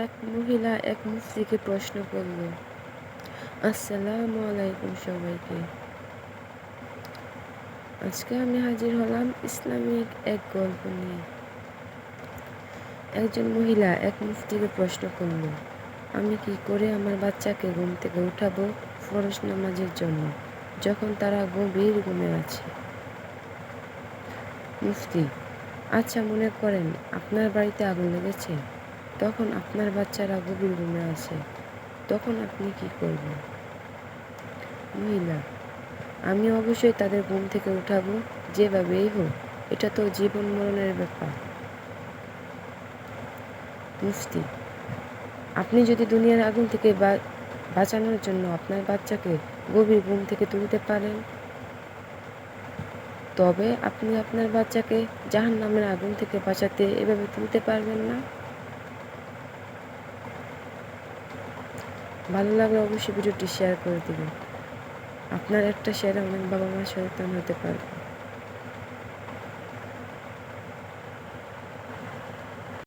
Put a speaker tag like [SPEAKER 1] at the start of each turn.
[SPEAKER 1] এক মহিলা এক মুফতিকে প্রশ্ন করল, আসসালামু আলাইকুম সবাইকে। আজকে আমি হাজির হলাম ইসলামিক এক গল্প নিয়ে। একজন মহিলা এক মুফতিকে প্রশ্ন করল, আমি কি করে আমার বাচ্চাকে ঘুম থেকে উঠাবো ফরজ নামাজের জন্য যখন তারা গভীর ঘুমে আছে? মুফতি: আচ্ছা, মনে করেন আপনার বাড়িতে আগুন লেগেছে, তখন আপনার বাচ্চারা গভীর ঘুমে আছে, তখন আপনি কি করবেন? মহিলা: আমি অবশ্যই তাদের ঘুম থেকে উঠাবো, যেভাবেই হোক, এটা তো জীবন মরণের ব্যাপার। মুফতি: আপনি যদি দুনিয়ার আগুন থেকে বাঁচানোর জন্য আপনার বাচ্চাকে গভীর ঘুম থেকে তুলতে পারেন, তবে আপনি আপনার বাচ্চাকে জাহান্নামের আগুন থেকে বাঁচাতে এভাবে তুলতে পারবেন না? ভালো লাগলে অবশ্যই ভিডিওটি শেয়ার করে দিবেন। আপনার একটা শেয়ারে অনেক বাবা মা সচেতন হতে পারবে।